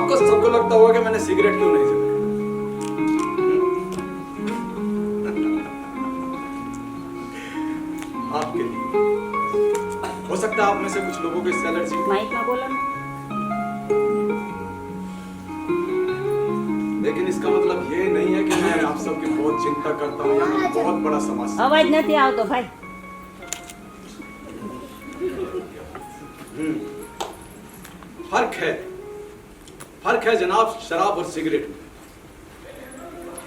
आपको सबको लगता होगा कि मैंने सिगरेट क्यों नहीं जलाई। आपके लिए हो सकता है आप में से कुछ लोगों को इससे एलर्जी। माइक में बोलो ना। लेकिन इसका मतलब ये नहीं है कि मैं आप सबकी बहुत चिंता करता हूँ या बहुत बड़ा समस्या। अवाज नहीं आओ तो भाई। फर्क है जनाब शराब और सिगरेट में।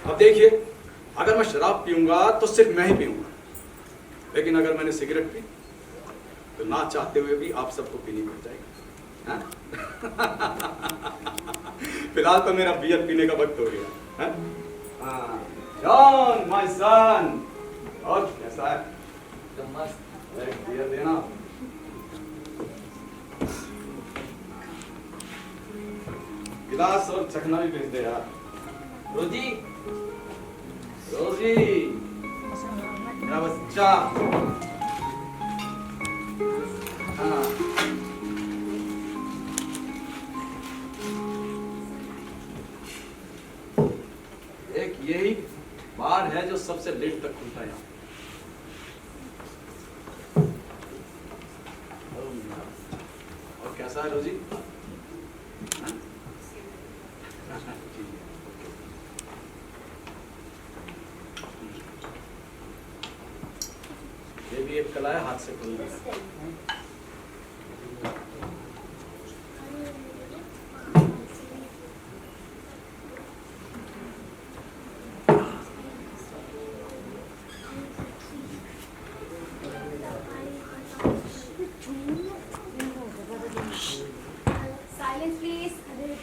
अब देखिए, अगर मैं शराब पीऊंगा तो सिर्फ मैं ही पीऊंगा, लेकिन अगर मैंने सिगरेट पी तो ना चाहते हुए भी आप सबको पीनी पड़ जाएगी। फिलहाल तो मेरा बियर पीने का वक्त हो गया। जॉन माय सन, और कैसा है? मस्त। बियर देना। गिलास और चखना भी भेज दे यार। रोजी, रोजी मेरा बच्चा। हाँ, एक यही बार है जो सबसे लेट तक खुलता है यहाँ। और कैसा है रोजी? ये भी एक कला है, हाथ से खोलना है।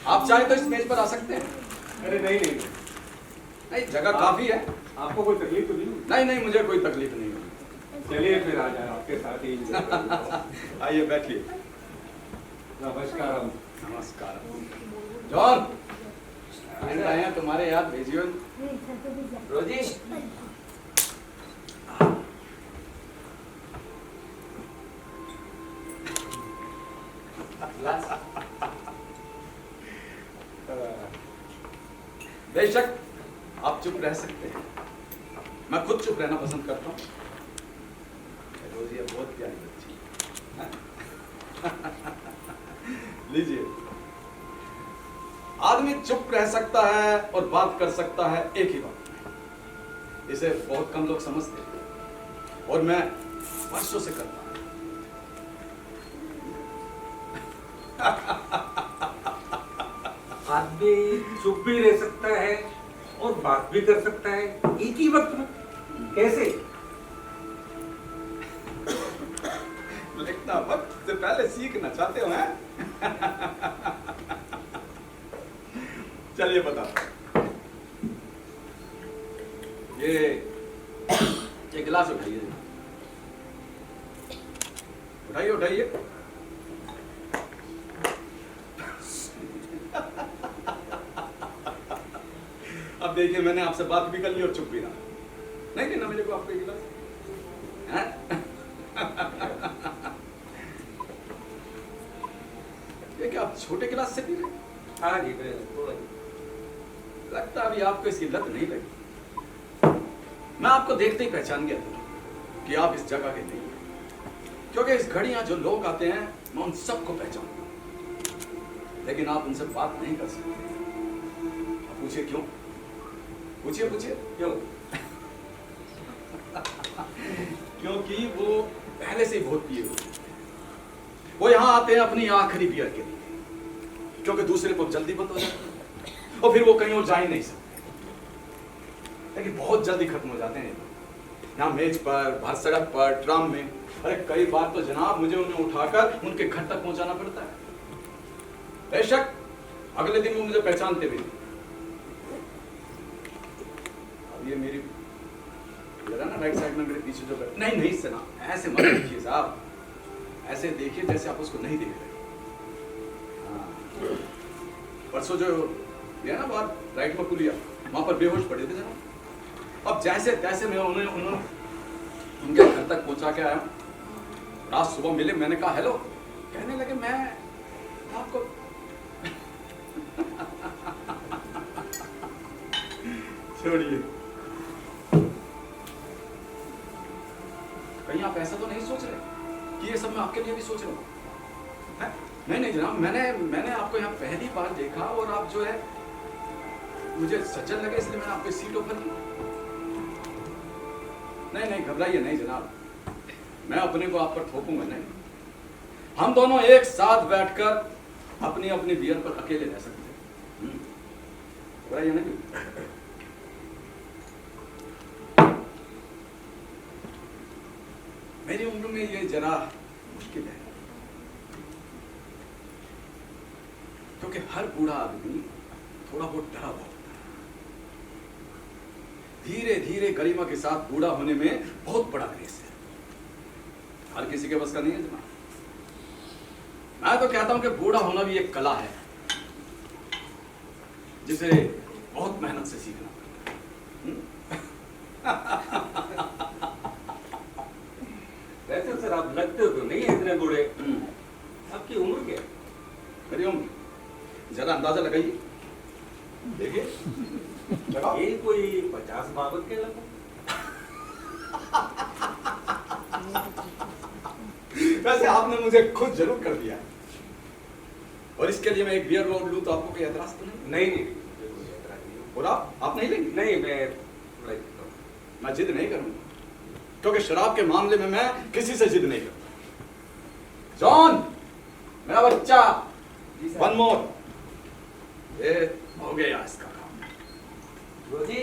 आप चाहे तो इस मेज पर आ सकते हैं। अरे नहीं नहीं नहीं, जगह काफी है। आपको कोई तकलीफ तो नहीं? नहीं नहीं, मुझे कोई तकलीफ नहीं होगी। चलिए फिर आ जाए, आपके साथ ही। आइए बैठिए। नमस्कार। नमस्कार। जॉन, फ्रेंड आए हैं तुम्हारे, याद भेजियो। रोजी, बेशक आप चुप रह सकते हैं, मैं खुद चुप रहना पसंद करता हूँ। रोजी बहुत प्यारी बच्ची है। लीजिए। आदमी चुप रह सकता है और बात कर सकता है एक ही बात में। इसे बहुत कम लोग समझते हैं और मैं वर्षों से करता हूं। आदमी चुप भी रह सकता है और बात भी कर सकता है एक ही वक्त में, कैसे? लिखना वक्त से पहले सीखना चाहते हो हैं? चलिए बता। ये गिलास उठाइए, उठाइए उठाइए। अब देखिए, मैंने आपसे बात भी कर ली और चुप भी रहा। नहीं देना मेरे को आपका गिलास? ये क्या आप छोटे गिलास से पी रहे? हाँ जी, लगता अभी आपको इसकी लत नहीं लगी। मैं आपको देखते ही पहचान गया था कि आप इस जगह के नहीं हैं, क्योंकि इस घड़ी यहाँ जो लोग आते हैं मैं उन सबको पहचानता हूँ, लेकिन आप उनसे बात नहीं कर सकते। पूछिए क्यों? पूछिए पूछिए क्यों? क्योंकि वो पहले से ही बहुत पिए हुए। वो यहाँ आते हैं अपनी आखिरी बियर के लिए, क्योंकि दूसरे को जल्दी बंद हो जाते हैं और फिर वो कहीं और जा ही नहीं सकते, लेकिन बहुत जल्दी खत्म हो जाते हैं यहाँ मेज पर, भर सड़क पर, ट्राम में। अरे कई बार तो जनाब मुझे उन्हें उठाकर उनके घर तक पहुंचाना पड़ता है। बेशक अगले दिन वो मुझे पहचानते भी नहीं। अब ये मेरी ना राइट साइड में मेरे पीछे जो नहीं नहीं सना, ऐसे मत देखिए साहब, ऐसे देखिए जैसे आप उसको नहीं देख रहे। परसों जो ये ना बात राइट में पुलिया, वहां पर बेहोश पड़े थे जनाब। अब जैसे तैसे मैं उन्हें उनके घर तक पहुंचा के आया। रात सुबह मिले, मैंने कहा हेलो, कहने लगे मैं आपको छोड़िए। कहीं आप ऐसा तो नहीं सोच रहे कि ये सब मैं आपके लिए भी सोच रहा हूँ? हैं? नहीं नहीं जनाब, मैंने आपको यहाँ पहली बार देखा और आप जो है मुझे सज्जन लगे, इसलिए मैंने आपको सीट ऑफर की। नहीं नहीं घबराइए नहीं जनाब, मैं अपने को आप पर थोपूंगा नहीं। हम दोनों एक साथ बैठकर अपनी अपनी बियर पर अकेले रह सकते हैं। घबराइए नहीं। मेरी उम्र में ये जरा मुश्किल है, क्योंकि हर बूढ़ा आदमी थोड़ा बहुत डरा हुआ होता है। धीरे धीरे गरिमा के साथ बूढ़ा होने में बहुत बड़ा रेस है, हर किसी के बस का नहीं है जनाब। मैं तो कहता हूं कि बूढ़ा होना भी एक कला है, जिसे बहुत मेहनत से सीखना पड़ता है। वैसे सर आप लगते हो तो नहीं है इतने बूढ़े। आपकी उम्र क्या है? मेरी उम्र जरा अंदाजा लगाइए, देखिए लगाओ। ये कोई 50-52 के लगभग। वैसे आपने मुझे खुद जरूर कर दिया, और इसके लिए मैं एक बियर रोड लूं तो आपको कोई एतराज तो नहीं? नहीं और आप नहीं लेंगे? नहीं मैं थोड़ा देखता हूं। मैं जिद नहीं करूंगा, क्योंकि शराब के मामले में मैं किसी से जिद नहीं करता। जॉन मेरा बच्चा, वन मोर। ये हो गया इसका काम। रोजी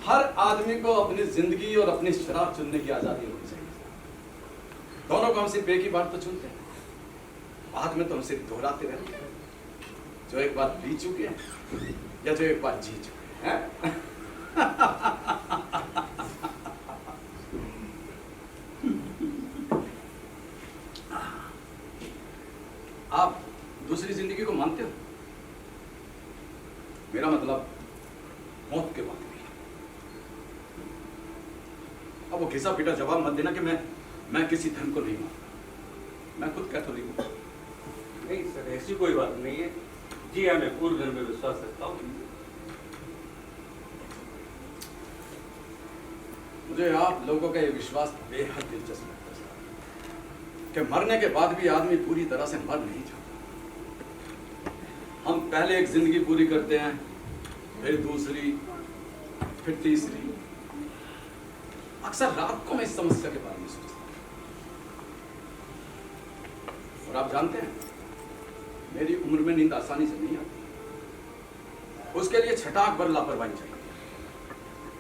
हर आदमी को अपनी जिंदगी और अपनी शराब चुनने की आजादी होनी चाहिए। दोनों को हम सिर्फ एक ही बात तो चुनते हैं, बाद में तो हम सिर्फ दोहराते रहते हैं, जो एक बार पी चुके हैं या जो एक बार जी चुके हैं। आप दूसरी जिंदगी को मानते हो? मेरा मतलब मौत के बाद भी। अब वो घिसा पीटा जवाब मत देना कि मैं किसी धर्म को नहीं मानता। मैं खुद कैथोलिक हूं। नहीं सर ऐसी कोई बात नहीं है। जी हाँ मैं पूर्ण धर्म में विश्वास रखता हूँ। मुझे आप लोगों का ये विश्वास बेहद दिलचस्प लगता है कि मरने के बाद भी आदमी पूरी तरह से मर नहीं जाता। हम पहले एक जिंदगी पूरी करते हैं, फिर दूसरी, फिर तीसरी। अक्सर रात को मैं इस समस्या के बारे में सोचता हूं। और आप जानते हैं मेरी उम्र में नींद आसानी से नहीं आती। उसके लिए छटाक भर लापरवाही चाहिए,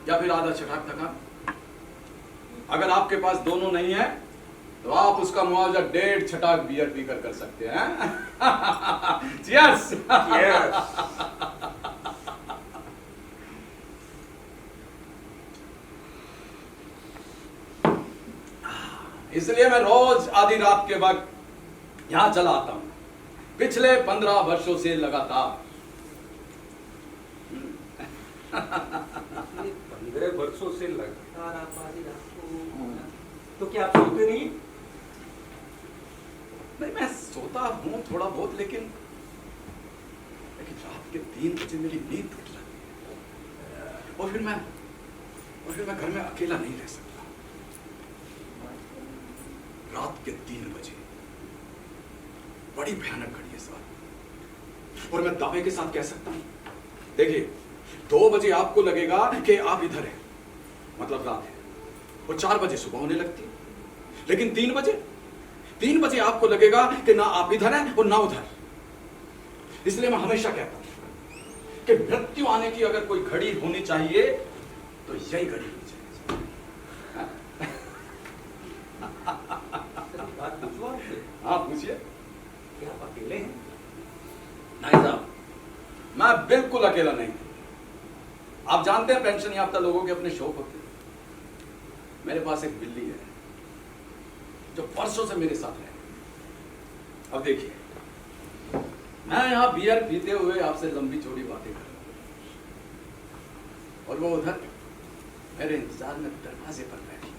या फिर आधा छटाक थका। अगर आपके पास दोनों नहीं है तो आप उसका मुआवजा 1.5 छटाक बियर पीकर कर सकते हैं। Cheers! इसलिए मैं रोज आधी रात के वक्त यहां चला आता हूं, पिछले 15 वर्षों से लगातार। 15 वर्षों से लगातार आप आधी रात को, तो क्या आप सोते नहीं? नहीं मैं सोता हूं थोड़ा बहुत, लेकिन रात के 3 बजे मेरी नींद टूट जाती है, और फिर मैं घर में अकेला नहीं रह सकता। रात के 3 बजे बड़ी भयानक घड़ी है साहब, और मैं दावे के साथ कह सकता हूं, देखिए 2 बजे आपको लगेगा कि आप इधर हैं, मतलब रात है, और 4 बजे सुबह होने लगती है। लेकिन 3 बजे आपको लगेगा कि ना आप इधर हैं और ना उधर। इसलिए मैं हमेशा कहता हूं कि मृत्यु आने की अगर कोई घड़ी होनी चाहिए तो यही घड़ी होनी चाहिए। बात पूछूं आपसे? हाँ पूछिए। क्या आप अकेले हैं? नहीं साहब, मैं बिल्कुल अकेला नहीं। आप जानते हैं पेंशन याफ्ता लोगों के अपने शौक होते हैं। मेरे पास एक बिल्ली है जो वर्षों से मेरे साथ है। अब देखिए, मैं यहां बियर पीते हुए आपसे लंबी चौड़ी बातें कर रहा हूं, और वो उधर मेरे इंतजार में दरवाजे पर बैठी।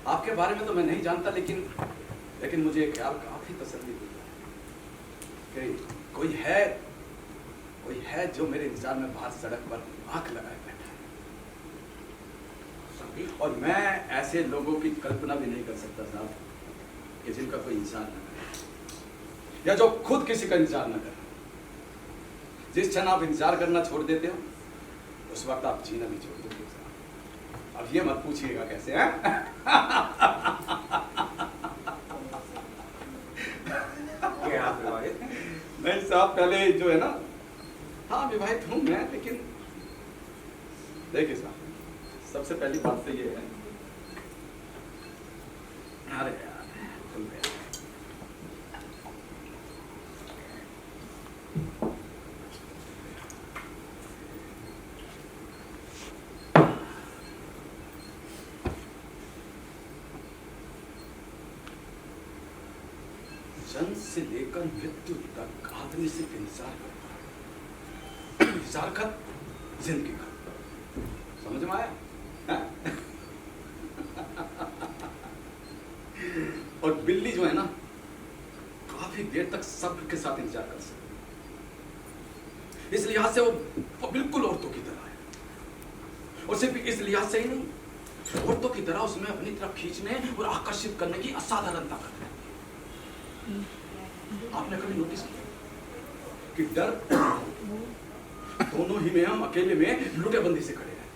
आपके बारे में तो मैं नहीं जानता, लेकिन मुझे एक ख्याल काफी तसल्ली देता है कि कोई है जो मेरे इंतजार में बाहर सड़क पर आंख लगाए बैठा है। और मैं ऐसे लोगों की कल्पना भी नहीं कर सकता साहब कि जिनका कोई इंतजार न करे, या जो खुद किसी का इंतजार न करे। जिस क्षण आप इंतजार करना छोड़ देते हो, उस वक्त आप जीना भी छोड़ देते हो साहब। अब ये मत पूछिएगा कैसे है। क्या आप विवाहित हैं? नहीं साहब, पहले जो है ना, हाँ विवाहित हूं मैं, लेकिन देखिए साहब, सबसे पहली बात तो ये है, अरे यार खुल गया। जन्म से लेकर मृत्यु तक आदमी सिर्फ इंतजार करता है। इंतजार कर जिंदगी का, समझ में आया? हाँ? और बिल्ली जो है ना, काफी देर तक सब्र के साथ इंतजार कर सकती है। इस लिहाज से वो बिल्कुल औरतों की तरह है। और सिर्फ इस लिहाज से ही नहीं, औरतों की तरह उसमें अपनी तरफ खींचने और आकर्षित करने की असाधारण ताकत है। आपने कभी नोटिस किया कि डर दोनों ही में हम अकेले में लुटेबंदी से खड़े हैं।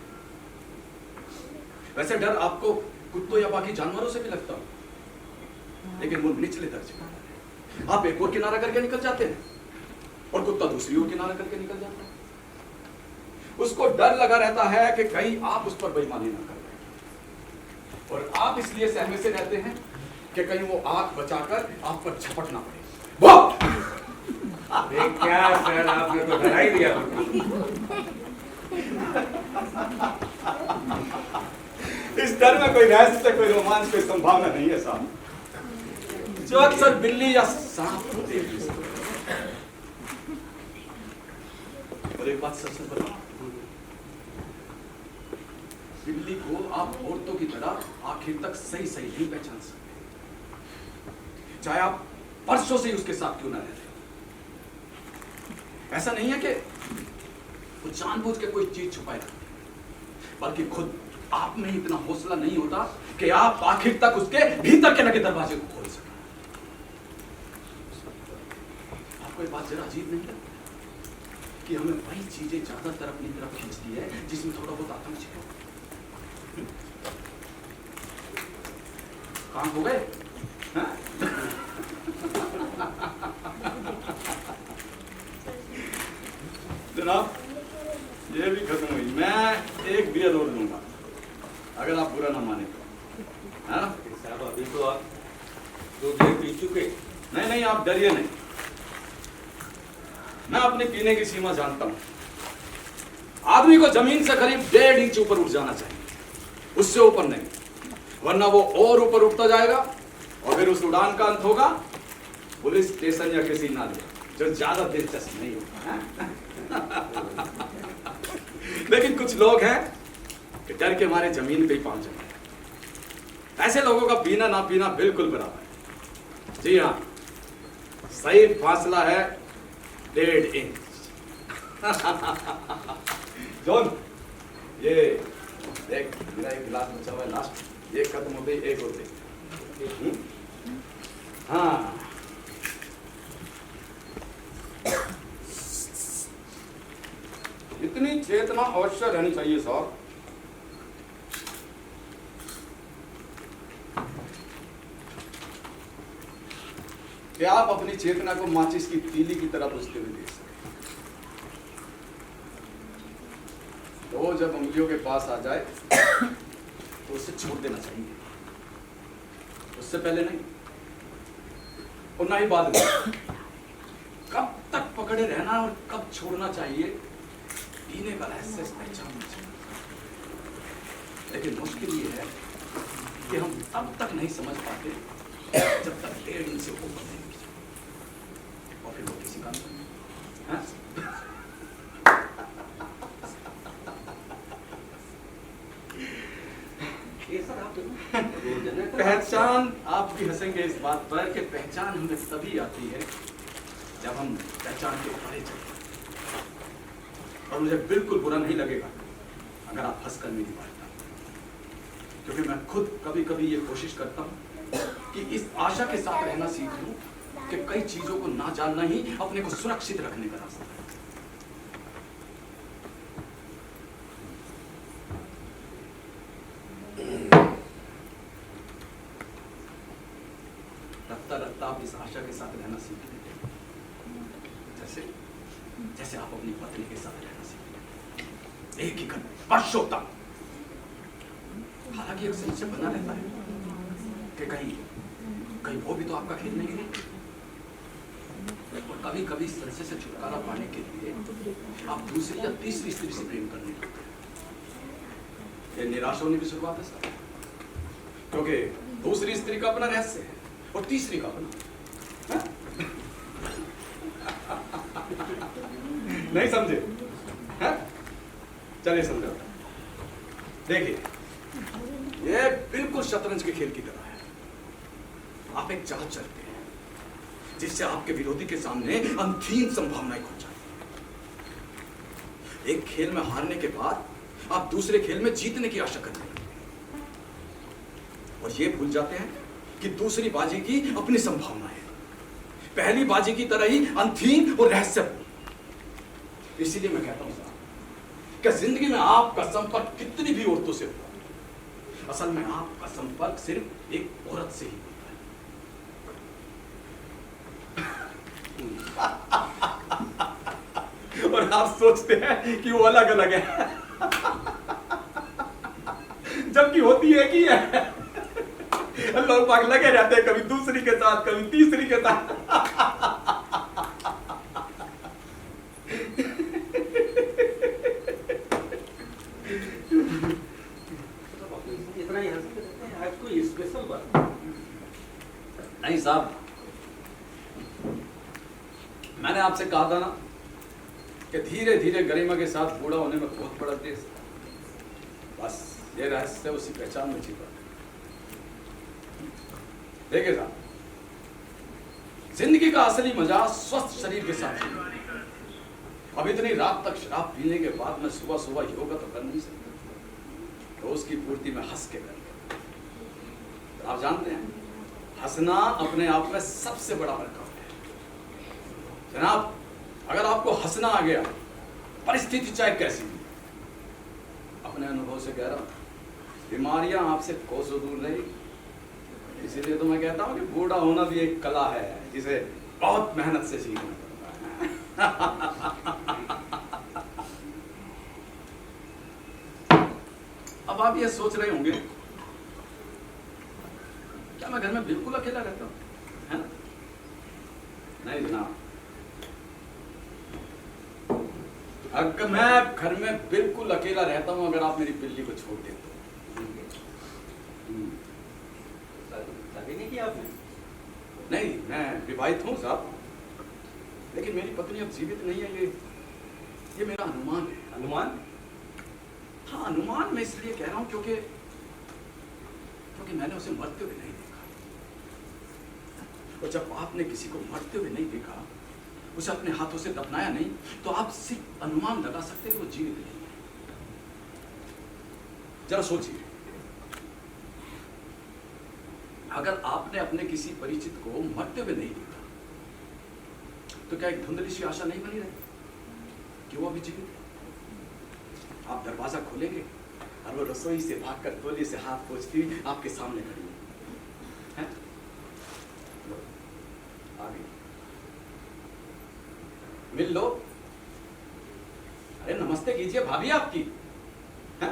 वैसे डर आपको कुत्तों या बाकी जानवरों से भी लगता हो, लेकिन वो निचले दर्जे का है। आप एक और किनारा करके निकल जाते हैं और कुत्ता दूसरी ओर किनारा करके निकल जाता है। उसको डर लगा रहता है कि कहीं आप उस पर बेईमानी ना कर दें, और आप इसलिए सहमे से रहते हैं कि कहीं वो आंख बचाकर आप पर झपट ना पड़े। अरे क्या सर, आपने तो डरा ही दिया मुझे। इस डर में कोई रहस्य, कोई रोमांच, कोई संभावना नहीं है साहब, जो अक्सर बिल्ली या सांप होते हैं। और एक बात सबसे बता, बिल्ली को आप औरतों की तरह आखिर तक सही नहीं पहचान सकते, चाहे आप वर्षों से उसके साथ क्यों ना रहते। ऐसा नहीं है कि वो जानबूझ के कोई चीज छुपाए रखते, बल्कि खुद आप में इतना हौसला नहीं होता कि आप आखिर तक उसके भीतर के लगे दरवाजे को खोल सकें। आपको ये बात जरा अजीब नहीं लगती कि हमें वही चीजें ज्यादातर अपनी तरफ खींचती है जिसमें थोड़ा बहुत आतंक छिपा। काम हो गए? जनाब, ये भी खत्म हुई। मैं एक बियर और लूंगा, अगर आप बुरा ना माने तो। हाँ साहब, अभी तो आप 2 बियर पी चुके। नहीं, आप डरिए नहीं, मैं अपने पीने की सीमा जानता हूं। आदमी को जमीन से करीब 1.5 इंच ऊपर उठ जाना चाहिए, उससे ऊपर नहीं, वरना वो और ऊपर उठता जाएगा और फिर उस उड़ान का अंत होगा पुलिस स्टेशन या किसी नाले, जो ज्यादा दिलचस्प नहीं होगा। लेकिन कुछ लोग हैं कि डर के मारे जमीन पे ही पहुंच जाते हैं। ऐसे लोगों का पीना ना पीना बिल्कुल बराबर है। जी हाँ, सही फासला है 1.5 इंच। जॉन, ये देख, मेरा एक गिलास बचा हुआ है लास्ट, ये खत्म हो गई, एक और दे। हाँ, इतनी चेतना अवश्य रहनी चाहिए साहब। कि आप अपनी चेतना को माचिस की तीली की तरह बुझते हुए देख सकें। तो जब उंगलियों के पास आ जाए तो उसे छोड़ देना चाहिए, उससे पहले नहीं और ना ही बाद में। कब तक पकड़े रहना और कब छोड़ना चाहिए, पीने का रहस्य पहचानना चाहिए। लेकिन मुश्किल ये है कि हम तब तक नहीं समझ पाते जब तक 1.5 इंच से ऊपर नहीं पी जाए, और फिर वो किसी काम का नहीं। जनक पहचान, आप भी हंसेंगे इस बात पर कि पहचान हमें तभी आती है जब हम पहचान के परे चलते हैं। और मुझे बिल्कुल बुरा नहीं लगेगा अगर आप हंसकर मेरी बात करें, क्योंकि मैं खुद कभी कभी ये कोशिश करता हूँ कि इस आशा के साथ रहना सीख लूं कि कई चीजों को ना जानना ही अपने को सुरक्षित रखने का रास्ता है। रफ्ता रफ्ता आप इस आशा के साथ रहना सीख लेते, जैसे जैसे आप अपनी पत्नी के साथ रहना सीख लेते, एक ही घर में वर्षों तक। हालांकि एक संशय बना रहता है कि कहीं कहीं वो भी तो आपका खेल नहीं है। और कभी कभी संशय से छुटकारा पाने के लिए आप दूसरी या तीसरी स्त्री से प्रेम करने लगते हैं। ये निराश होने की शुरुआत है सर, क्योंकि दूसरी स्त्री का अपना रहस्य है और तीसरी का अपना। नहीं समझे? चलिए समझो। देखिए, ये बिल्कुल शतरंज के खेल की तरह है। आप एक चाल चलते हैं जिससे आपके विरोधी के सामने अनंत संभावनाएं खुल जाती हैं। एक खेल में हारने के बाद आप दूसरे खेल में जीतने की आशा करने लगते हैं और ये भूल जाते हैं कि दूसरी बाजी की अपनी संभावना है, पहली बाजी की तरह ही अंतहीन और रहस्यपूर्ण। इसीलिए मैं कहता हूं साहब कि जिंदगी में आपका संपर्क कितनी भी औरतों से होगा, असल में आपका संपर्क सिर्फ एक औरत से ही होता है। और आप सोचते हैं कि वो अलग अलग है, जबकि होती है कि है। लोग पाग लगे रहते हैं, कभी दूसरी के साथ, कभी तीसरी के साथ। इतना ही हंसते रहते हैं, आज कोई स्पेशल बात नहीं साहब, मैंने आपसे कहा था ना कि धीरे धीरे गरिमा के साथ बूढ़ा होने में बहुत बड़ा देश, बस ये रहस्य उसी पहचान में छिपा। देखिए साहब, जिंदगी का असली मजा स्वस्थ शरीर के साथ है। अब इतनी रात तक शराब पीने के बाद मैं सुबह सुबह योगा तो कर नहीं सकता, तो उसकी पूर्ति में हंस के कर। तो आप जानते हैं, हंसना अपने आप में सबसे बड़ा वर्कआउट है जनाब। अगर आपको हंसना आ गया, परिस्थिति चाहे कैसी भी, अपने अनुभव से कह रहा हूं, बीमारियां आपसे कोसों दूर नहीं। इसीलिए तो मैं कहता हूं कि बूढ़ा होना भी एक कला है जिसे बहुत मेहनत से सीखना पड़ता है। अब आप ये सोच रहे होंगे, क्या मैं घर में बिल्कुल अकेला रहता हूं, है ना? नहीं जनाब, अगर मैं घर में बिल्कुल अकेला रहता हूं अगर आप मेरी बिल्ली को छोड़ देते हो। शादी नहीं किया आपने? नहीं, मैं विवाहित हूं साहब, लेकिन मेरी पत्नी अब जीवित नहीं है। ये मेरा अनुमान है। अनुमान? हाँ, अनुमान मैं इसलिए कह रहा हूं क्योंकि मैंने उसे मरते हुए नहीं देखा। और जब आपने किसी को मरते हुए नहीं देखा, उसे अपने हाथों से दफनाया नहीं, तो आप सिर्फ अनुमान लगा सकते हैं कि वो जीवित नहीं है। जरा सोचिए, अगर आपने अपने किसी परिचित को मरते हुए नहीं देखा, तो क्या एक धुंधली सी आशा नहीं बनी रही कि वो अभी जीवित है? आप दरवाजा खोलेंगे और वो रसोई से भागकर तौलिए से हाथ पोंछती हुई आपके सामने खड़ी है। आगे मिल लो, अरे नमस्ते कीजिए भाभी आपकी, है?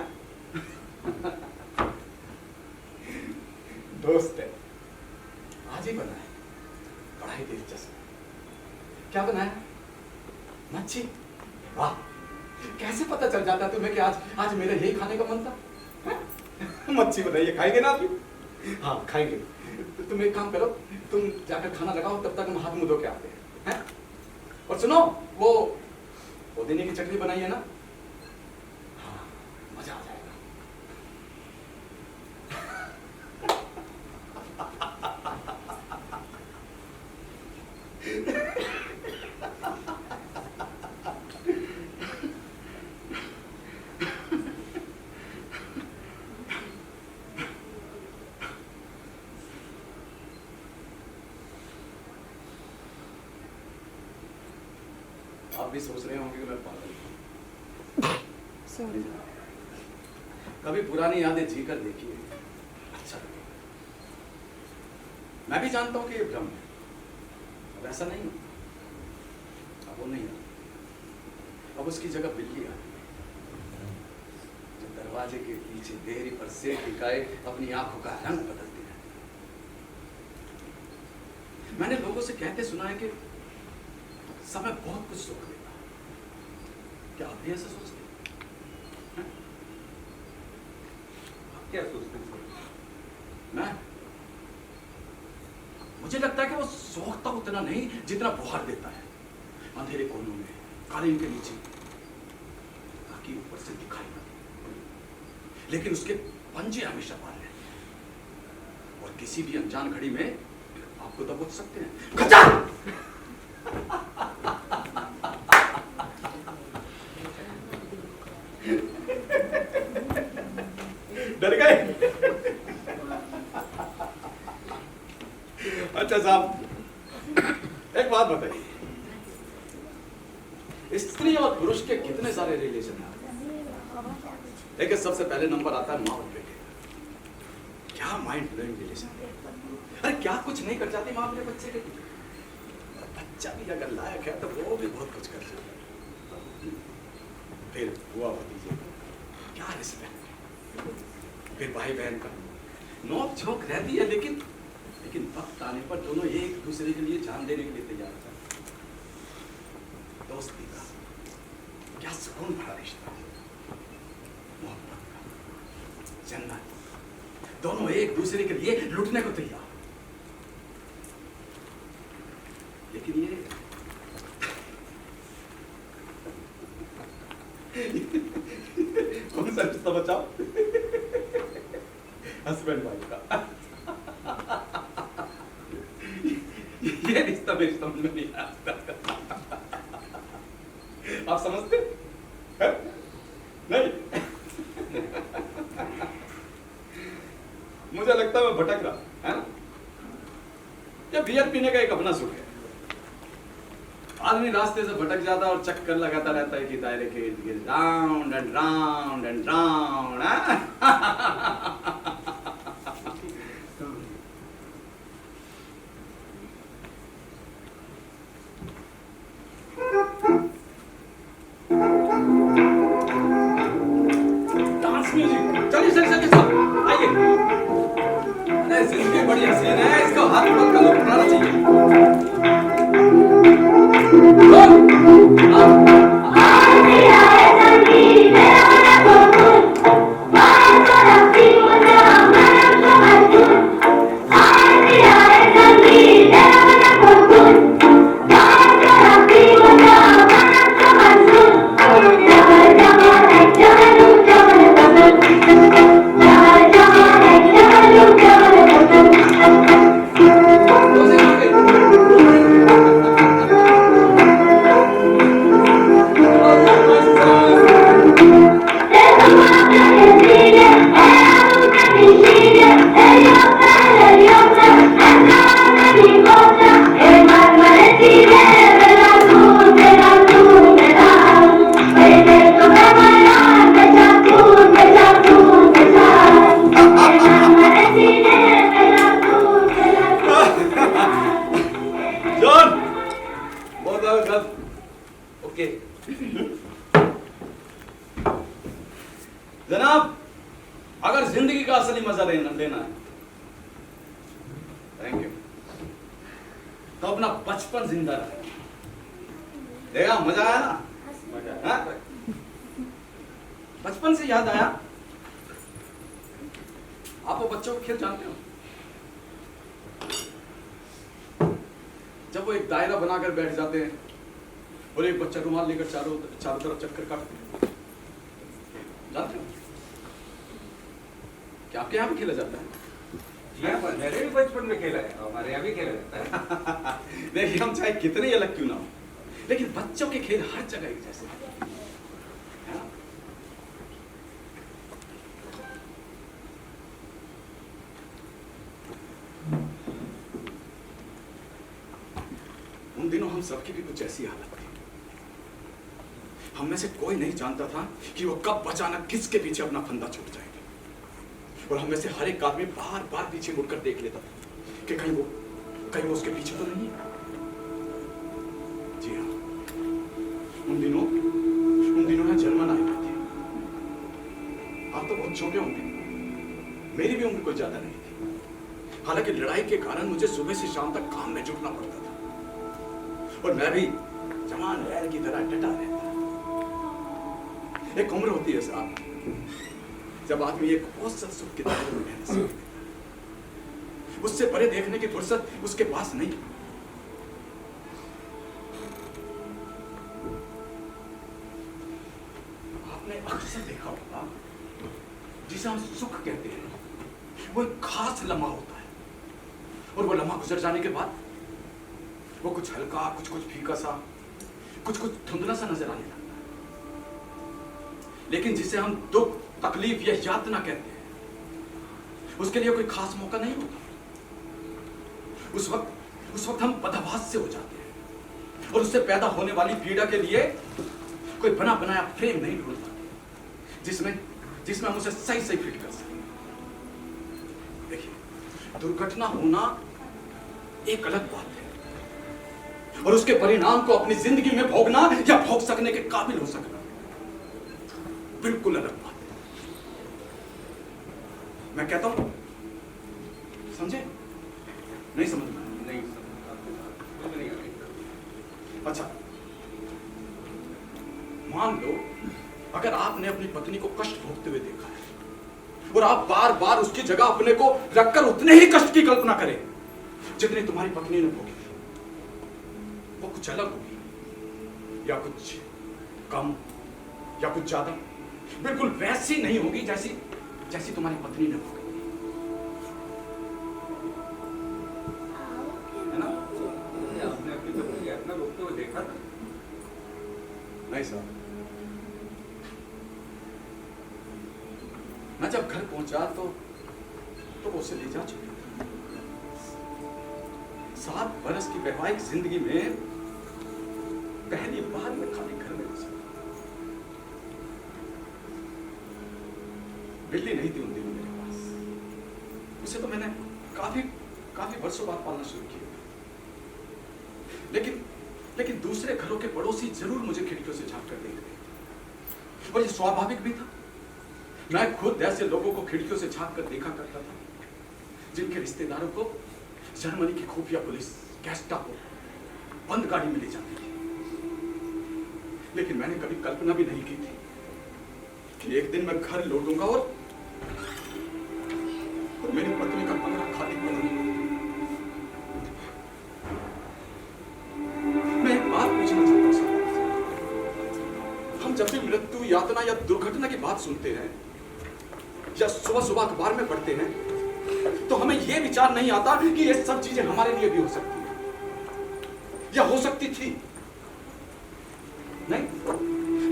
दोस्त है, आज ही बना है, बड़ा ही दिलचस्प। क्या बनाया? मच्छी। वाह, कैसे पता चल जाता है तुम्हें कि आज मेरा यही खाने का मन था? मच्छी बनाइए, खाएंगे ना आप? हाँ खाएंगे। तो तुम एक काम करो, तुम जाकर खाना लगाओ, तब तक हम हाथ मुंह धो के आते हैं। और सुनो, वो पुदीने की चटनी बनाई है ना? हाँ, मजा आ जाएगा। भी सोच रहे होंगे कि मैं पागल हूं। सॉरी। कभी पुरानी यादें जीकर देखिए, अच्छा लगेगा। मैं भी जानता हूं कि ये भ्रम है, अब ऐसा नहीं हो, अब वो नहीं है। अब उसकी जगह बिल्ली आ गई है, जो दरवाजे के पीछे देरी पर सिर टिकाए अपनी आंखों का रंग बदलती है। मैंने लोगों से कहते सुना है कि समय बहुत कुछ सोच देता है। क्या आप भी ऐसा सोचते हैं? आप क्या सोचते हैं? मैं मुझे लगता है कि वो सोखता उतना नहीं जितना बुहार देता है, अंधेरे कोनों में, कालीन के नीचे, ताकि ऊपर से दिखाई न दे। लेकिन उसके पंजे हमेशा पार रहते हैं और किसी भी अनजान घड़ी में आपको दबोच सकते हैं। खचा! डर गए? अच्छा साहब, एक बात बताइए, स्त्री और पुरुष के कितने सारे रिलेशन हैं? देखिए, सबसे पहले नंबर आता है माँ और बेटे का। क्या माइंड ब्लोइंग रिलेशन है। अरे क्या कुछ नहीं कर जाती माँ अपने बच्चे के लिए। बच्चा भी अगर लायक है तो वो भी बहुत कुछ कर सकता है। फिर हुआ भतीजे, क्या रिस्पेक्ट। फिर भाई बहन का नोक झोंक रहती है, लेकिन वक्त आने पर दोनों एक दूसरे के लिए जान देने के लिए तैयार होते हैं। दोस्ती का क्या सुकून भरा रिश्ता, मोहब्बत का जन्नत, दोनों एक दूसरे के लिए लुटने को तैयार। लेकिन ये कौन सा रिश्ता बचाओ? हस्बैंड वाइफ का। ये रिश्ता मेरी समझ में नहीं आता। आप समझते हैं? नहीं। मुझे लगता है मैं भटक रहा है ना। ये बियर पीने का एक अपना सुख है। आदमी रास्ते से भटक जाता है और चक्कर लगाता रहता है कि दायरे के इर्द गिर्द round and round and round. Dance music, चलिए चलिए चलिए सब आइए। अरे जिंदगी बड़ी हसीन है, इसको हाथ पकड़ कर लोग उठाना चाहिए। जनाब, अगर जिंदगी का असली मजा लेना है, थैंक यू, तो अपना बचपन जिंदा रहे। देखा मजा आया ना? मजा आया। बचपन से याद आया, आप वो बच्चों को खेल जानते हो? जब वो एक दायरा बनाकर बैठ जाते हैं और एक बच्चा रुमाल लेकर चारों तरफ चक्कर काटते हैं, जानते हो? क्या आपके यहाँ भी खेला जाता है? मेरे भी बचपन में खेला है, हमारे यहाँ भी खेला जाता है। देखिए, हम चाहे कितने अलग क्यों ना हो, लेकिन बच्चों के खेल हर जगह एक जैसे हैं। उन दिनों हम सबकी भी कुछ ऐसी हालत थी। हम में से कोई नहीं जानता था कि वो कब अचानक किसके पीछे अपना फंदा छूट जाएगा। और हम में से हर एक आदमी बार बार पीछे मुड़कर देख लेता था कि कहीं वो उसके पीछे तो नहीं है। जी हाँ, उन दिनों यहाँ जर्मन आए हुए थे। आप तो बहुत छोटे होंगे, मेरी भी उम्र कोई ज्यादा नहीं थी। हालांकि लड़ाई के कारण मुझे सुबह से शाम तक काम में जुटना पड़ता था और मैं भी जवान लहर की तरह डटा रहता। एक उम्र होती है साहब, जब आदमी एक औसत सुख के दायरे में रहना सीखता है। उससे परे देखने की फुर्सत उसके पास नहीं। आपने अक्सर देखा होगा, जिसे हम सुख कहते हैं, वो एक खास लम्हा होता है और वो लम्हा गुजर जाने के बाद वो कुछ हल्का, कुछ फीका सा, कुछ धुंधला सा नजर आने लगता है। लेकिन जिसे हम दुख, तकलीफ या यातना कहते हैं, उसके लिए कोई खास मौका नहीं होता। उस वक्त हम बदहवास से हो जाते हैं और उससे पैदा होने वाली पीड़ा के लिए कोई बना बनाया फ्रेम नहीं ढूंढ पाते जिसमें हम उसे सही फिट कर सकें। देखिए, दुर्घटना होना एक अलग बात है और उसके परिणाम को अपनी जिंदगी में भोगना या भोग सकने के काबिल हो सकना बिल्कुल अलग बात है। मैं कहता हूं, समझे? नहीं समझ में? नहीं अच्छा, मान लो अगर आपने अपनी पत्नी को कष्ट भोगते हुए देखा है और आप बार बार उसकी जगह अपने को रखकर उतने ही कष्ट की कल्पना करें जितनी तुम्हारी पत्नी ने भोगी, वो कुछ अलग होगी या कुछ कम या कुछ ज्यादा, बिल्कुल वैसी नहीं होगी जैसी तुम्हारी पत्नी ने भोगी, है ना? आपने अपनी पत्नी यातना भोगते हुए देखा था? नहीं साहब, मैं जब घर पहुंचा तो वो उसे ले जा चुकी थी। 7 बरस की वैवाहिक जिंदगी में पहली बार मैं खाली घर में घुसा। बिल्ली नहीं थी उन दिनों मेरे पास, उसे तो मैंने काफी वर्षों बाद पालना शुरू किया। लेकिन दूसरे घरों के पड़ोसी जरूर मुझे खिड़कियों से झांक कर देख रहे और ये स्वाभाविक भी था। मैं खुद ऐसे लोगों को खिड़कियों से झांक कर देखा करता था जिनके रिश्तेदारों को जर्मनी की खुफिया पुलिस गेस्टापो बंद गाड़ी में ले जाती थी। लेकिन मैंने कभी कल्पना भी नहीं की थी कि एक दिन मैं घर लौटूंगा और मेरी पत्नी का कमरा खाली पड़ा। मैं एक बात पूछना चाहता हूं, हम जब भी मृत्यु, यातना या दुर्घटना की बात सुनते हैं या सुबह अखबार में पढ़ते हैं तो हमें यह विचार नहीं आता कि ये सब चीजें हमारे लिए भी हो सकती है या हो सकती थी। नहीं,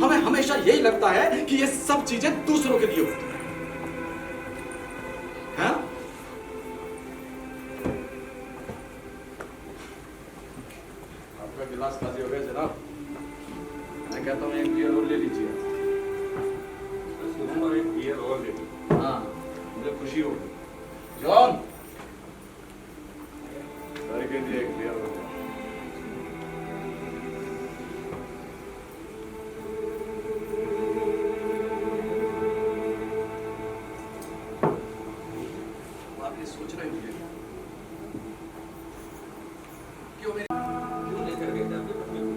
हमें हमेशा यही लगता है कि ये सब चीजें दूसरों के लिए होती है? आपका गिलास खाली हो गया जनाब, मैं कहता हूँ एक बियर और ले लीजिए। एक बियर और ले लीजिए। हाँ, मुझे खुशी होगी। जॉन, करके दिए एक बियर और। आप ये सोच रहे होंगे क्यों लेकर गए थे आपकी पत्नी को?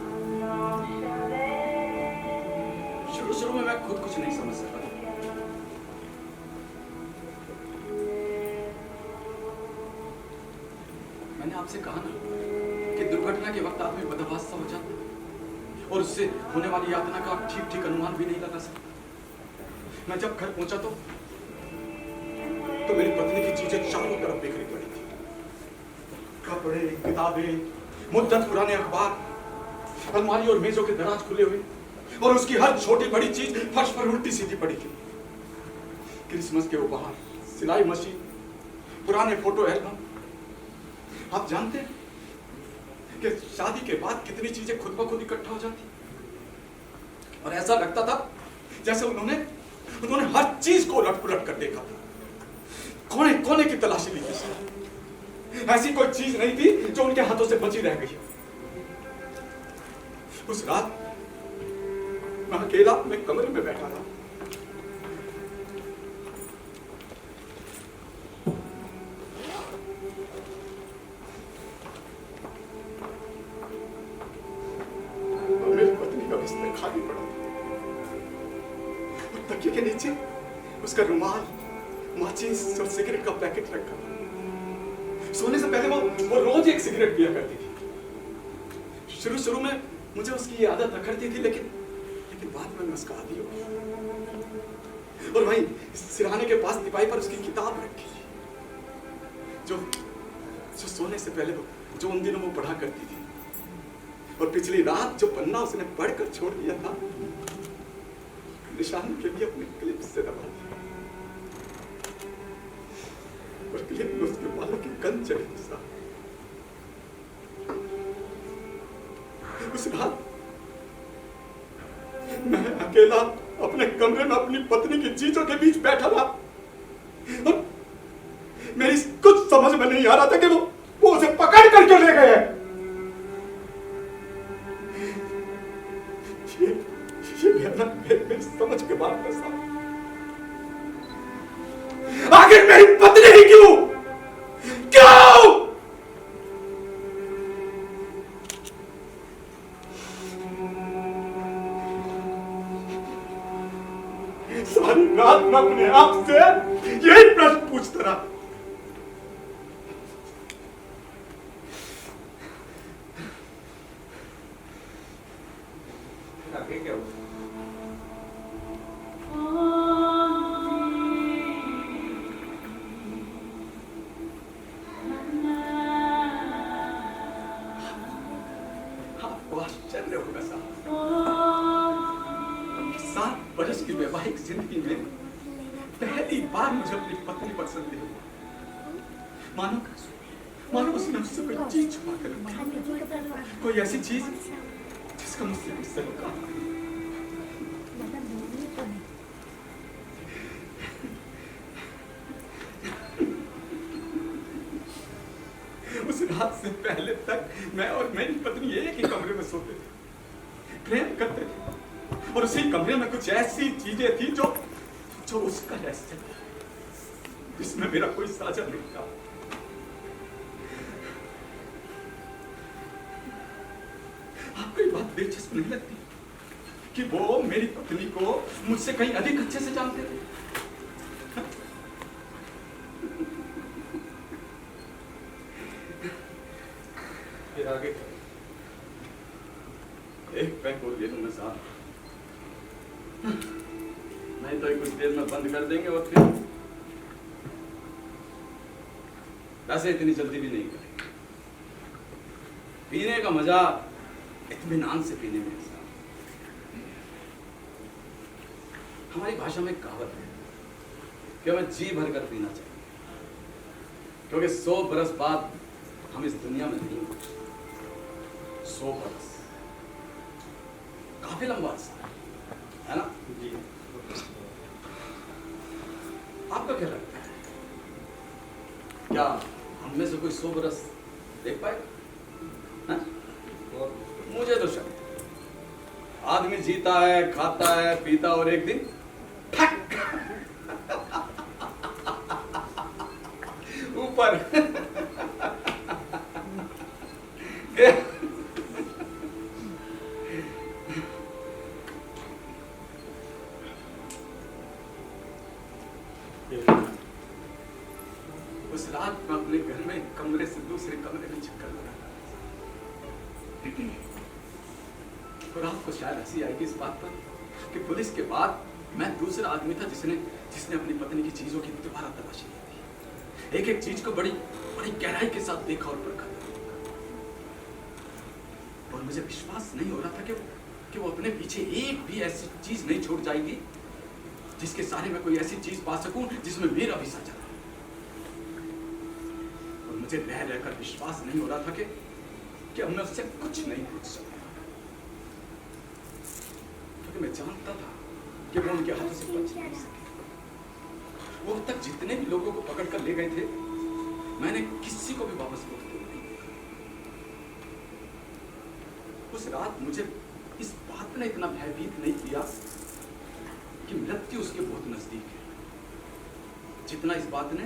शुरू में मैं खुद कुछ नहीं समझ सका। मैंने आपसे कहा ना कि दुर्घटना के वक्त आदमी बदहवास सा हो जाता है और उससे होने वाली यातना का ठीक अनुमान भी नहीं लगा सकता। मैं जब घर पहुंचा तो मेरी पत्नी की चीजें चारों तरफ बिखरी पड़ी थी। कपड़े, किताबें, मुद्दत पुराने अखबार, अलमारी और मेजों के दराज खुले हुए और उसकी हर छोटी बड़ी चीज फर्श पर उल्टी सीधी पड़ी थी। क्रिसमस के उपहार, सिलाई मशीन, पुराने फोटो एल्बम। आप जानते हैं कि शादी के बाद कितनी चीजें खुद ब खुद इकट्ठा हो जाती। और ऐसा लगता था जैसे उन्होंने हर चीज को उलट पुलट कर देखा था, कोने कोने की तलाशी ली थी। ऐसी कोई चीज नहीं थी जो उनके हाथों से बची रह गई। उस रात मैं अकेला अपने कमरे में बैठा था। मेरी पत्नी का बिस्तर खाली पड़ा था और तकिए के नीचे उसका रुमाल, माचिस और सिगरेट का पैकेट रखा था। सोने से पहले वो रोज एक सिगरेट पिया करती थी। शुरू में मुझे उसकी ये आदत अखरती थी, लेकिन बाद में मैं उसका आदी हो गया। और वहीं सिरहाने के पास तिपाई पर उसकी किताब रखी थी, जो सोने से पहले जो उन दिनों वो पढ़ा करती थी। और पिछली रात जो पन्ना उसने पढ़कर छोड़ दिया था, निशान के लिए अपने क्लिप से दबा दिया और क्लिप में उसके बालों की गंध चढ़ी थी। उस रात मैं अकेला अपने कमरे में अपनी पत्नी की चीजों के बीच बैठा था और मेरी कुछ समझ में नहीं आ रहा था कि वो उसे पकड़ कर क्यों ले गए। मेरी समझ के बाहर फंसा। आखिर मेरी पत्नी ही क्यों? सारी रात मैं अपने आप से यही प्रश्न पूछता रहा। क्या हुआ? आश्चर्य होगा साहब, 7 वर्ष की वैवाहिक जिंदगी में पहली बार मुझे अपनी पत्नी पसंद है। मानो उसने मुझसे कोई चीज छुपा कर रखी, कोई ऐसी चीज जिसका मुझसे कुछ सरोकार नहीं। उस रात से पहले तक मैं और मेरी पत्नी एक ही कमरे में सोते थे, प्रेम करते थे और उसी कमरे में कुछ ऐसी चीजें थी जो उसका रहस्य था, जिसमें मेरा कोई साझा नहीं था। आपको ये बात दिलचस्प नहीं लगती कि वो मेरी पत्नी को मुझसे कहीं अधिक अच्छे से जानते थे? फिर आगे एक पैक और ले लूंगा साहब, नहीं तो कुछ देर में बंद कर देंगे और फिर वैसे इतनी जल्दी भी नहीं करेंगे। पीने का मजा इत्मीनान से पीने में साहब। हमारी भाषा में कहावत है कि हमें जी भर कर पीना चाहिए, क्योंकि 100 बरस बाद हम इस दुनिया में नहीं होते। 100 बरस काफी लंबा अर्सा है ना जी? आपका क्या लगता है, क्या हम में से कोई 100 बरस देख पाएगा? मुझे तो शक, आदमी जीता है, खाता है, पीता और एक दिन ऊपर उस रात में अपने घर में कमरे से दूसरे कमरे में चक्कर लगा और आपको शायद हंसी आएगी इस बात पर कि पुलिस के बाद मैं दूसरा आदमी था जिसने अपनी पत्नी की चीजों की दोबारा तलाशी ली थी। एक एक चीज को बड़ी बड़ी गहराई के साथ देखा और परखा और मुझे विश्वास नहीं हो रहा था कि वो अपने पीछे एक भी ऐसी चीज नहीं छोड़ जाएगी जिसके सहारे मैं कोई ऐसी चीज पा सकूं जिसमें मेरा भी साझा है। और मुझे रह रहकर विश्वास नहीं हो रहा था कि मैं उससे कुछ नहीं पूछ सकता, क्योंकि मैं जानता था कि वो उनके हाथों से बच नहीं सके। वो अब तक जितने भी लोगों को पकड़ कर ले गए थे, मैंने किसी को भी वापस लौटते हुए नहीं देखा। उस रात मुझे इस बात ने इतना भयभीत नहीं किया कि मृत्यु उसके बहुत नजदीक है, जितना इस बात ने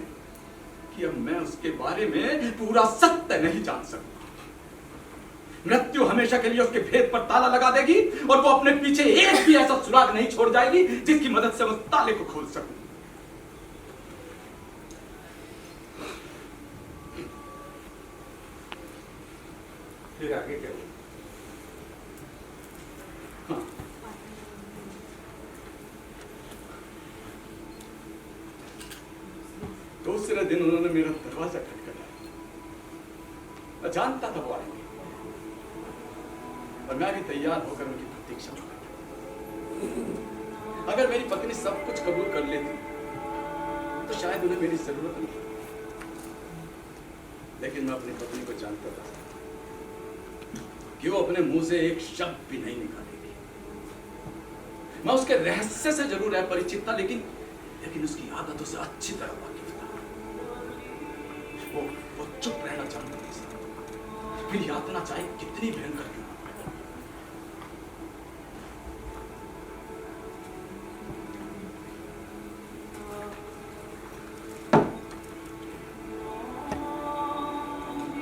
कि अब मैं उसके बारे में पूरा सत्य नहीं जान सकता। मृत्यु हमेशा के लिए उसके भेद पर ताला लगा देगी और वो अपने पीछे एक भी ऐसा सुराग नहीं छोड़ जाएगी जिसकी मदद से उस ताले को खोल सकूं। फिर आगे क्या हुआ? हाँ। दूसरे दिन उन्होंने मेरा दरवाजा खटखटाया। मैं जानता था वो आएंगे और मैं भी तैयार होकर उनकी प्रतीक्षा कर रहा। अगर मेरी पत्नी सब कुछ कबूल कर लेती तो शायद उन्हें मेरी जरूरत नहीं, लेकिन मैं अपनी पत्नी को जानता था कि वो अपने मुंह से एक शब्द भी नहीं निकालेगी। मैं उसके रहस्य से जरूर अपरिचित था, लेकिन उसकी आदतों से अच्छी तरह वाकिफ था। वो चुप रहना चाहता नहीं, फिर यातना चाहे कितनी भयंकर क्यों।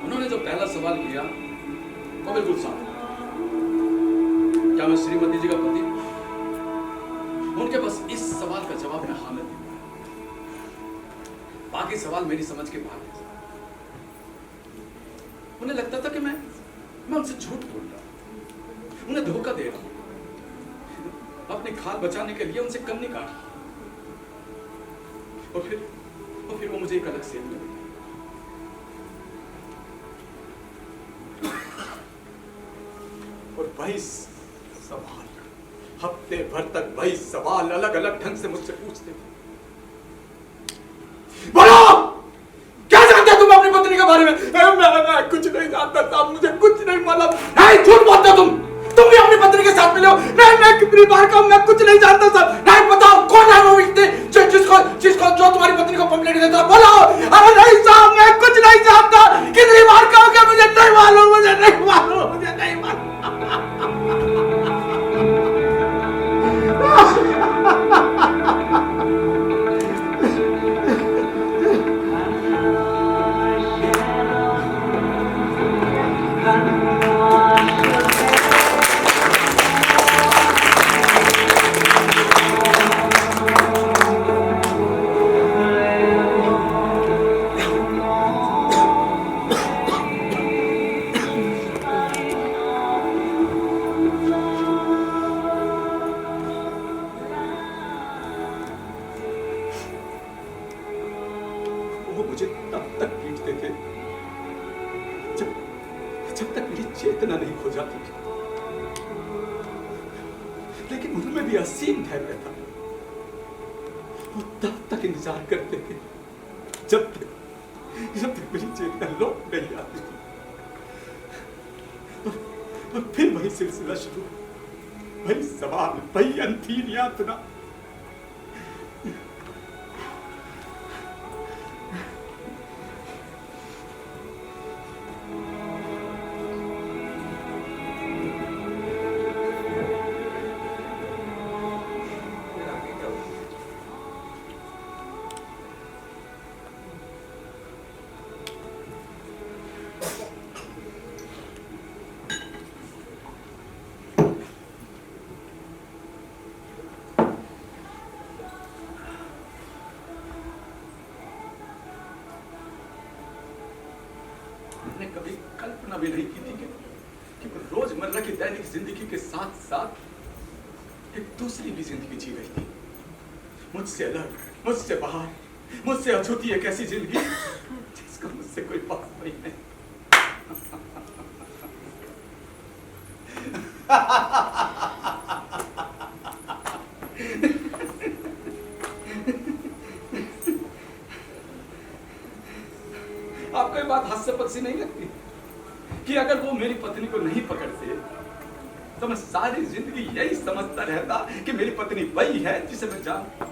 उन्होंने जो पहला सवाल किया वो बिल्कुल साफ, क्या मैं श्रीमती जी का पति? उनके बस इस सवाल का जवाब मैं हाँ में दूंगा। बाकी सवाल मेरी समझ के बाहर है। उन्हें लगता था कि मैं उनसे झूठ बोल रहा हूं, उन्हें धोखा दे रहा हूं, अपनी खाल बचाने के लिए उनसे कन्नी काटी, और फिर वो मुझे एक अलग सेल में ले गए। और 22 सवाल, हफ्ते भर तक 22 सवाल अलग अलग ढंग से मुझसे पूछते थे। बोलो, क्या जानते हो तुम अपनी पत्नी के बारे में? मैं कुछ नहीं जानता साहब, मुझे कुछ नहीं मालूम। नहीं, झूठ बोलते हो तुम भी अपनी पत्नी के साथ मिले हो? नहीं, मैं कितनी बार कहूं, मैं कुछ नहीं जानता साहब। नहीं, बताओ कौन है वो व्यक्ति जिसको जो तुम्हारी पत्नी को पंपलेट देता? बोलो। अरे नहीं साहब, मैं कुछ नहीं जानता। कितनी बार कहोगे? मुझे नहीं मालूम, मुझे नहीं मालूम, मुझे नहीं मालूम। मुझे तब तक पीटते थे जब तक मेरी चेतना नहीं खो जाती थी, लेकिन उनमें भी असीम धैर्य था। वो तब तक इंतजार करते थे जब तक मेरी चेतना लौट नहीं आती थी, और फिर वही सिलसिला शुरू, वही सवाल, वही अंतिम यातना। मैंने कभी कल्पना भी नहीं की थी कि रोजमर्रा की दैनिक जिंदगी के साथ साथ एक दूसरी भी जिंदगी जी रही थी। मुझसे अलग, मुझसे बाहर, मुझसे अछूती एक ऐसी जिंदगी जिसका मुझसे कोई पास नहीं है। आपको ये बात हास्यास्पद सी नहीं लगती कि अगर वो मेरी पत्नी को नहीं पकड़ते तो मैं सारी जिंदगी यही समझता रहता कि मेरी पत्नी वही है जिसे मैं जानता।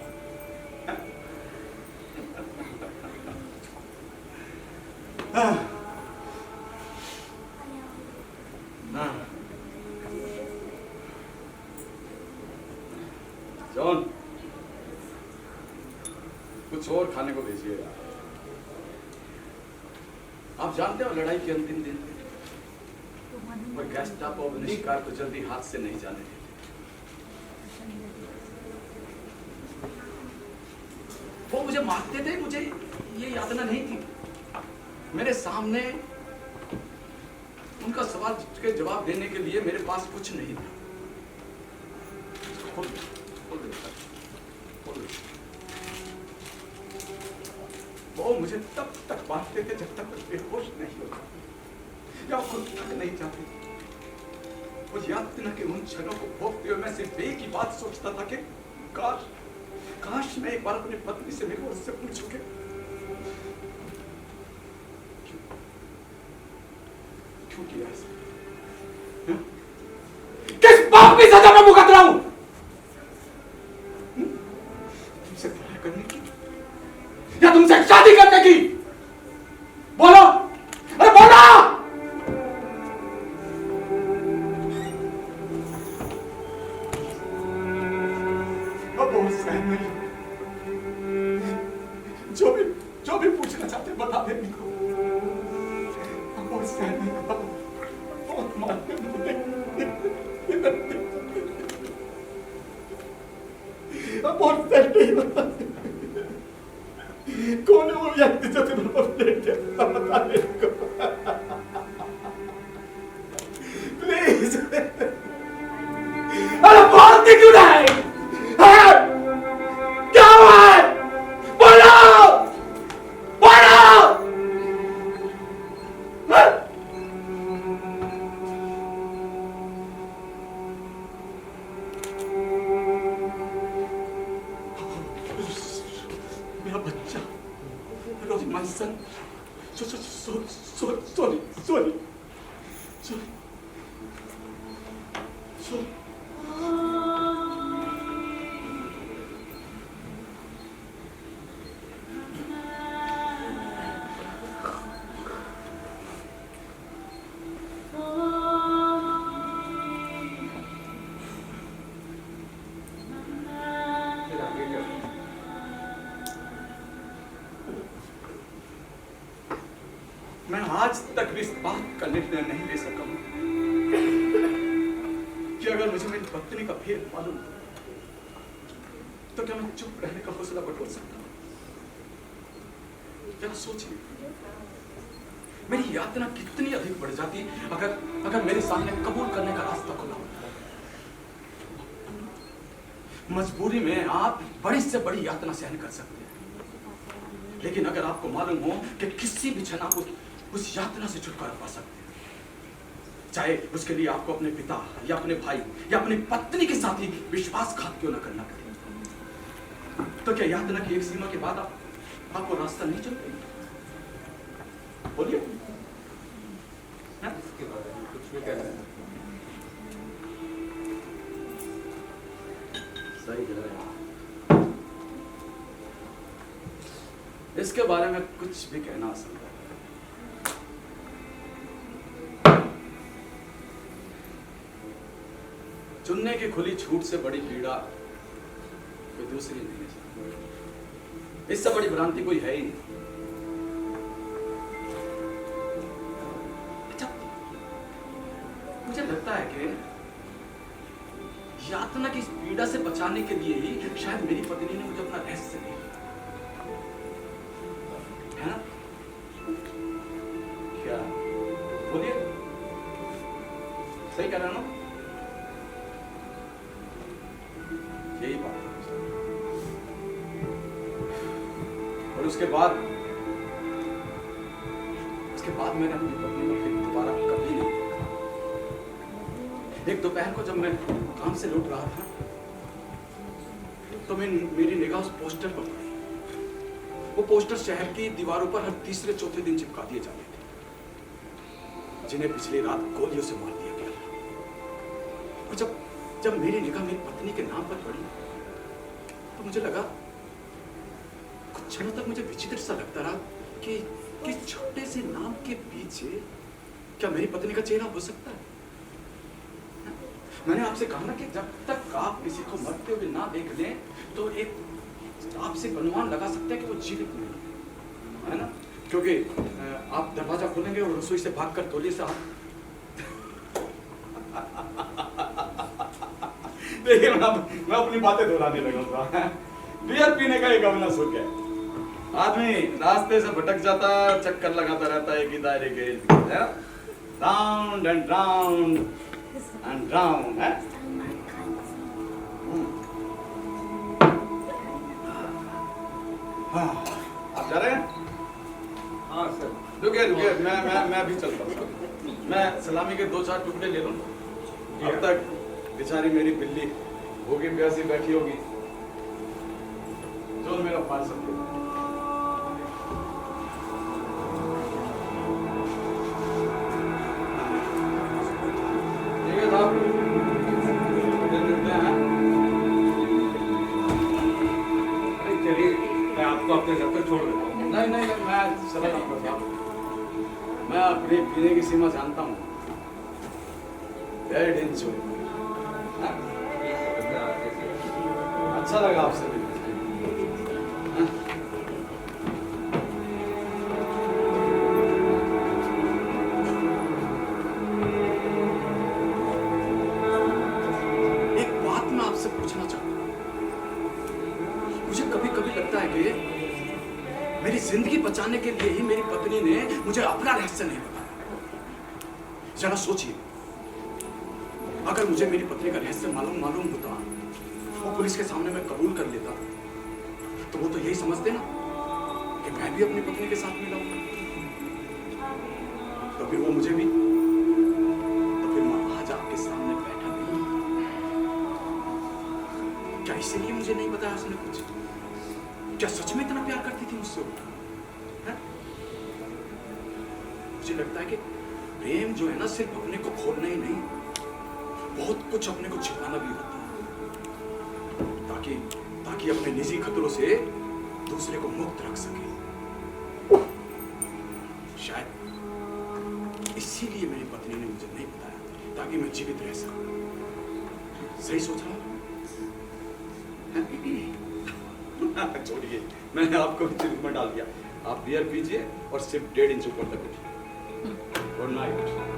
जॉन, कुछ और खाने को भेजिए यार। आप जानते हो लड़ाई के अंतिम दिन और गैस्टापो अब निष्कार को जल्दी हाथ से नहीं जाने देते। वो मुझे मारते थे, मुझे ये यातना नहीं थी। मेरे सामने उनका सवाल के जवाब देने के लिए मेरे पास कुछ नहीं था। वो मुझे तब तक मारते थे जब तक मैं बेहोश नहीं होता या खुद तक नहीं जाते। वो यातना के उन क्षणों को भोगते हुए मैं सिर्फ एक ही बात सोचता था कि काश मैं एक बार अपनी पत्नी से मिलूं, उससे पूछूं कि क्यों किया ऐसा? किस पाप की सजा में भुगत रहा हूं? तुमसे प्यार करने की या तुमसे शादी करने की? बोलो, अरे बोलो! जो भी पूछना चाहते बता दे इनको। बहुत सहने का, बहुत मानते मुझे। बहुत सहने बता दे। कौन है वो व्यक्ति जो तुम्हें अपने बता दे इनको। प्लीज, अरे बोलती क्यों नहीं? क्या हुआ है? बोलो, बोलो। मेरा बच्चा रोज मनसन, सॉरी। मैं आज तक भी इस बात का निर्णय नहीं ले सका कि अगर मुझे मेरी पत्नी का भेद मालूम तो क्या मैं चुप रहने का हौसला बटोर सकता हूं? क्या सोचिए, मेरी यातना कितनी अधिक बढ़ जाती अगर मेरे सामने कबूल करने का रास्ता खुला होता। मजबूरी में आप बड़ी से बड़ी यातना सहन कर सकते हैं, लेकिन अगर आपको मालूम हो कि किसी भी क्षण आप उस यातना से छुटकारा पा सकते हैं, चाहे उसके लिए आपको अपने पिता या अपने भाई या अपनी पत्नी के साथ ही विश्वासघात क्यों न करना पड़े, तो क्या यातना की एक सीमा के बाद आपको रास्ता नहीं चल पाएगा? बोलिए। इसके बारे में कुछ भी कहना है? सही कह रहे हैं। इसके बारे में कुछ भी कहना असंभव है। चुनने की खुली छूट से बड़ी पीड़ा कोई दूसरी नहीं है। इससे बड़ी भ्रांति कोई है ही नहीं। अच्छा, मुझे लगता है कि यातना की इस पीड़ा से बचाने के लिए ही शायद मेरी पत्नी ने मुझे अपना रहस्य नहीं दिया, है ना? क्या बोलिए, सही कह रहा हूं? यही बात है। और उसके बाद मैंने अपनी पत्नी को फिर दोबारा कभी नहीं देखा। एक दोपहर को जब मैं काम से लौट रहा था तो मेरी निगाह उस पोस्टर पर पड़ी। वो पोस्टर शहर की दीवारों पर हर तीसरे चौथे दिन चिपका दिए जाते थे, जिन्हें पिछली रात गोलियों से मार दिया गया था। और जब जब मेरी निगाह मेरी पत्नी के नाम पर पड़ी तो मुझे लगा, कुछ क्षणों तक मुझे विचित्र सा लगता रहा कि छोटे से नाम के पीछे क्या मेरी पत्नी का चेहरा हो सकता है? मैंने आपसे कहा ना कि जब तक आप किसी को मरते हुए ना देख लें तो एक आपसे अनुमान लगा सकते हैं कि वो जीवित नहीं है ना, क्योंकि आप दरवाजा खोलेंगे और रसोई से भागकर तौलिए से हाथ देखिए मैं अपनी बातें दोहराने लगा था। बियर पीने का एक अवना सुख है, आदमी रास्ते से भटक जाता है, चक्कर लगाता रहता है कि दायरे के round and round and round है। हाँ, आप जा रहे हैं? हाँ सर। रुकिए रुकिए, मैं भी चलता हूँ। मैं सलामी के 2-4 टुकड़े ले लूँ। अब तक बेचारी मेरी बिल्ली भूखी प्यासी बैठी होगी, जो मेरा पार्सल दे। ठीक है साहब, फिर मिलते हैं। अरे चलिए, मैं आपको अपने घर पर छोड़ देता हूँ। नहीं नहीं, मैं चला जाऊंगा साहब, मैं अपने पीने की सीमा जानता हूँ। डेढ़ इंच हो। अच्छा लगा आपसे मिलकर। हाँ? एक बात मैं आपसे पूछना चाहता हूँ। मुझे कभी कभी लगता है कि मेरी जिंदगी बचाने के लिए ही मेरी पत्नी ने मुझे अपना रहस्य नहीं बताया। जरा सोचिए, अगर मुझे मेरी पत्नी का रहस्य मालूम होता, वो पुलिस के सामने मैं कबूल कर लेता, तो वो तो यही समझते ना कि मैं भी अपनी पत्नी के साथ मिला हूं। तो फिर वो मुझे भी, तो फिर मैं आज आपके सामने बैठा नहीं। क्या इसीलिए मुझे नहीं बताया उसने कुछ? क्या सच में इतना प्यार करती थी मुझसे? है? मुझे लगता है कि प्रेम जो है ना, सिर्फ अपने को खोलना ही नहीं, बहुत कुछ अपने को छिपाना भी होता है, ताकि अपने निजी खतरों से दूसरे को मुक्त रख सके। शायद इसीलिए मेरी पत्नी ने मुझे नहीं बताया, ताकि मैं जीवित रह सकूं। सही सोच रहा हूं? छोड़िए, मैंने आपको चिंता में डाल दिया। आप बियर पीजिए और सिर्फ 1.5 इंच ऊपर तक उठिए। Good night.